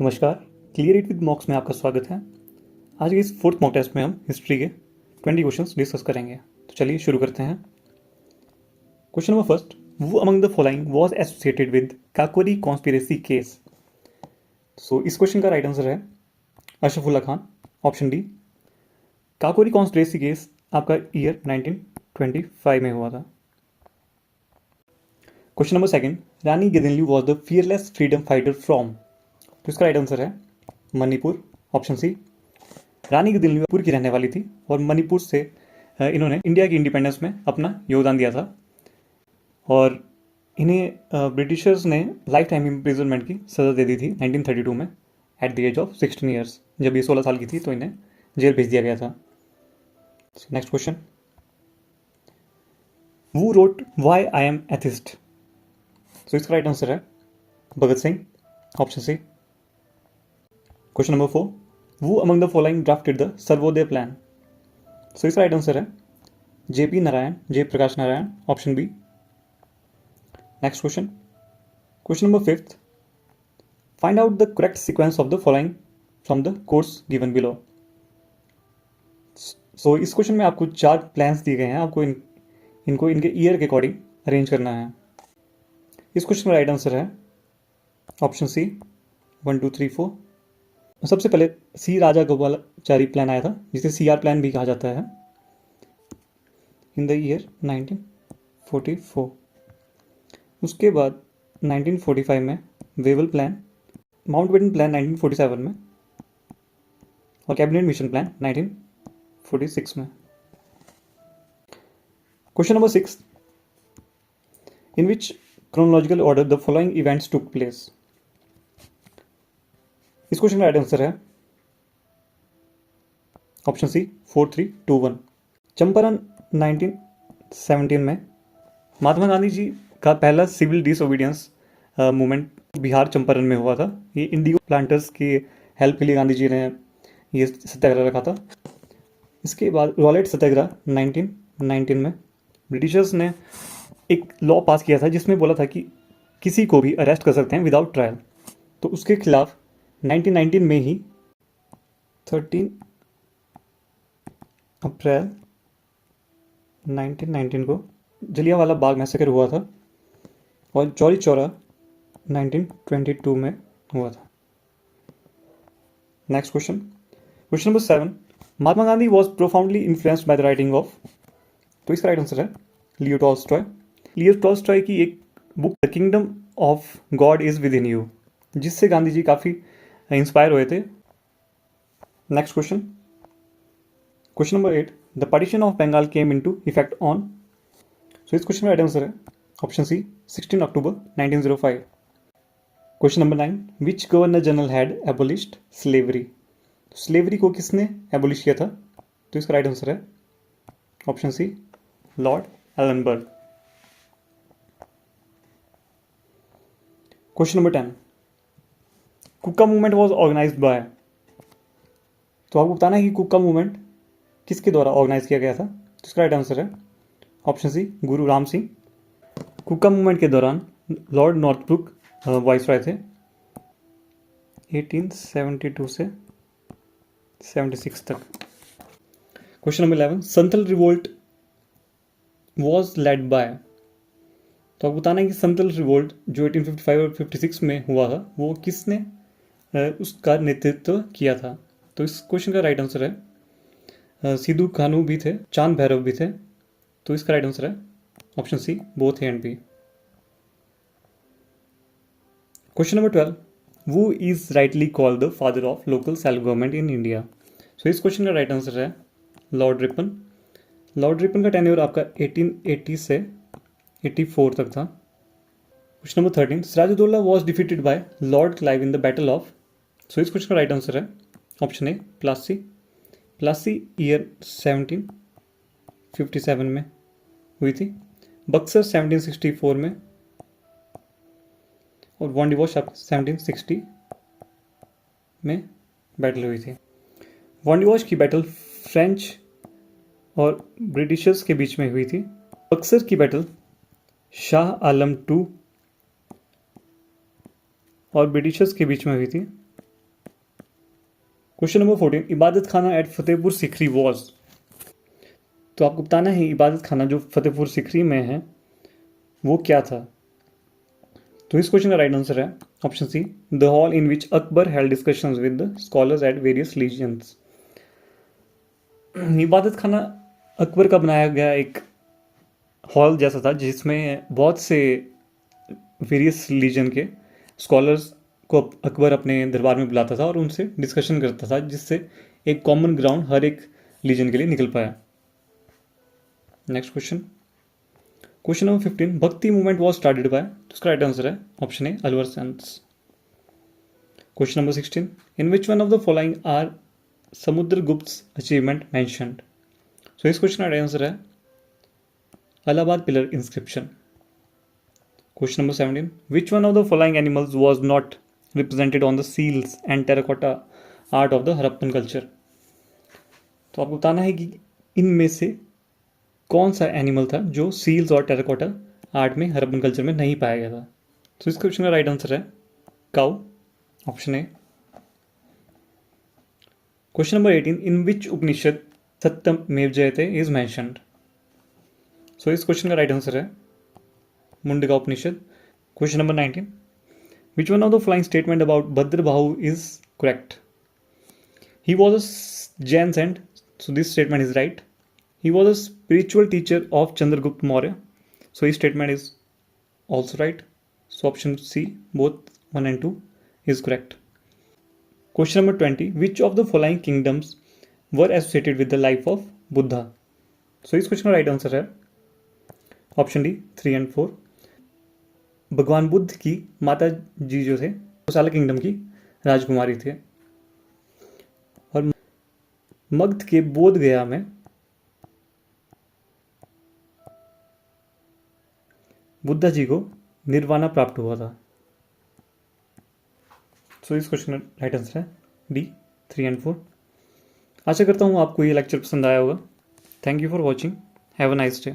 नमस्कार, clear it with मॉक्स में आपका स्वागत है। आज के इस फोर्थ मॉक टेस्ट में हम हिस्ट्री के 20 क्वेश्चंस डिस्कस करेंगे। तो चलिए शुरू करते हैं। Question number first, who among the following was associated with Kakori conspiracy case. So इस क्वेश्चन का राइट आंसर है Ashrafulla Khan, option D. Kakori conspiracy case आपका ईयर 1925 में हुआ था। Question number second, Rani Gaidinliu was the fearless freedom fighter from. तो इसका राइट आंसर है मणिपुर, ऑप्शन सी। रानी गेदिनल्यू मणिपुर की रहने वाली थी और मणिपुर से इन्होंने इंडिया की इंडिपेंडेंस में अपना योगदान दिया था और इन्हें ब्रिटिशर्स ने लाइफ टाइम इम्प्रिजनमेंट की सज़ा दे दी थी 1932 में at the age of 16 years. जब ये 16 साल की थी तो इन्हें जेल भेज दिया गया था। Next question, who wrote why I am atheist. So इसका राइट आंसर है Bhagat Singh, option C. Question number 4, who among the following drafted the Sarvodaya plan. So इसका राइट आंसर है JP Narayan, Jayaprakash Narayan, option B. Next question, question number 5, find out the correct sequence of the following from the course given below. So इस question में आपको 4 plans दिए गए हैं, आपको इनको इनके ईयर के अकॉर्डिंग अरेंज करना है। इस क्वेश्चन का राइट आंसर है ऑप्शन सी 1 2 3 4। सबसे पहले सी राजा गोपालाचारी प्लान आया था, जिसे सीआर प्लान भी कहा जाता है, इन द ईयर 1944। उसके बाद 1945 में वेवल प्लान, माउंटबेटन प्लान 1947 में और कैबिनेट मिशन प्लान 1946 में। Question number 6, in which chronological order the following events took place. इस क्वेश्चन का राइट आंसर है ऑप्शन सी 4 3 2 1। चंपारण 1917 में महात्मा गांधी जी का पहला civil disobedience movement Bihar Champaran में हुआ था। ये इंडिगो प्लांटर्स की हेल्प के लिए गांधी जी ने ये सत्याग्रह रखा था। इसके बाद रॉलेट सत्याग्रह 1919 में ब्रिटिशर्स ने एक लॉ पास किया था जिसमें बोला था कि किसी को भी अरेस्ट कर सकते हैं विदाउट ट्रायल। तो उसके खिलाफ 1919 में ही 13 अप्रैल 1919 को जलियांवाला बाग मैसेकर हुआ था और चौरी चौरा 1922 में हुआ था। Next question, question number 7, Mahatma Gandhi was profoundly influenced by the writing of. तो इसका राइट आंसर है लियो टॉल्स्टॉय। लियो टॉल्स्टॉय की एक book the kingdom of God is within you, जिससे गांधी जी काफ़ी इंस्पायर हुए थे। Next question, question number 8, the partition of Bengal came into effect on. So इस क्वेश्चन का राइट आंसर है option C 16 October 1905। Question number 9, which governor general had abolished slavery. Slavery को किसने abolish किया था? तो इसका राइट आंसर है option C Lord Ellenborough. Question number 10, Kuka movement was organised by. तो आपको बताना है कि कुक्का मूवमेंट किसके द्वारा ऑर्गेनाइज किया गया था। तो इसका राइट आंसर है ऑप्शन सी गुरु राम सिंह। कुक्का मूवमेंट के दौरान लॉर्ड नॉर्थब्रुक वाइसरॉय थे 1872 से 76 तक। Question number 11, Santhal revolt was led by. तो आपको बताना है कि संथल रिवोल्ट जो 1855 और 56 में हुआ था वो किसने उसका नेतृत्व किया था। तो इस क्वेश्चन का राइट आंसर है सिद्धू कानू भी थे, चांद भैरव भी थे। तो इसका राइट आंसर है option C both A and B. Question number 12, who is rightly called the father of local self government in India. So इस क्वेश्चन का राइट आंसर है लॉर्ड रिपन। लॉर्ड रिपन का टेन्योर आपका 1880 से 84 तक था। Question number 13, Sirajuddaula was defeated by Lord Clive in the battle of. So इस question का राइट आंसर है option A Plassey. Plassey year 1757 में हुई थी। बक्सर 1764 में और वॉन्डिवॉश 1760 में बैटल हुई थी। वॉन्डिवॉश की बैटल फ्रेंच और ब्रिटिशर्स के बीच में हुई थी। बक्सर की बैटल शाह आलम II और ब्रिटिशर्स के बीच में हुई थी। क्वेश्चन नंबर 14, इबादत खाना एट फतेहपुर सिकरी वॉज। तो आपको बताना है इबादत खाना जो फतेहपुर सिकरी में है वो क्या था। तो इस क्वेश्चन का राइट आंसर है option C, the hall in which Akbar held discussions with the scholars at various religions. Ibadat Khana Akbar का बनाया गया एक हॉल जैसा था जिसमें बहुत से वेरियस लीजन के स्कॉलर्स को अकबर अपने दरबार में बुलाता था और उनसे डिस्कशन करता था, जिससे एक कॉमन ग्राउंड हर एक लीजन के लिए निकल पाया। नेक्स्ट क्वेश्चन, क्वेश्चन नंबर 15, भक्ति मूवमेंट वॉज स्टार्टेड बाय। तो उसका राइट आंसर है ऑप्शन ए, अलवर सेंस। Question number 16, in which one of the following are Samudragupta achievement mentioned. So इस क्वेश्चन का राइट आंसर है Allahabad pillar inscription. Question number 17, which one of the following animals was not represented on the seals and terracotta art of the Harappan culture. तो आपको बताना है कि इनमें से कौन सा एनिमल था जो सील्स और टेराकोटा आर्ट में हड़प्पन कल्चर में नहीं पाया गया था। तो इस क्वेश्चन का राइट आंसर है cow, option A. Question number 18, इन विच उपनिषद सत्यमेव जयते इज मैंशनड। सो इस क्वेश्चन का राइट आंसर है Mundaka Upanishad. Question number 19, which one of the following statement about Bhadrabahu is correct. He was a Jain saint, so this statement is right. He was a spiritual teacher of Chandragupta Maurya. So his statement is also right. So option C, both 1 and 2 is correct. Question number 20, which of the following kingdoms were associated with the life of Buddha? So इस question का right answer है option D, 3 and 4। भगवान बुद्ध की माता जी जो थे कोसाला kingdom की राजकुमारी थे और मगध के बोध गया में बुद्धा जी को निर्वाणा प्राप्त हुआ था। सो इस क्वेश्चन का राइट आंसर है डी, 3 and 4। आशा करता हूँ आपको ये लेक्चर पसंद आया होगा। Thank you for watching, have a nice day.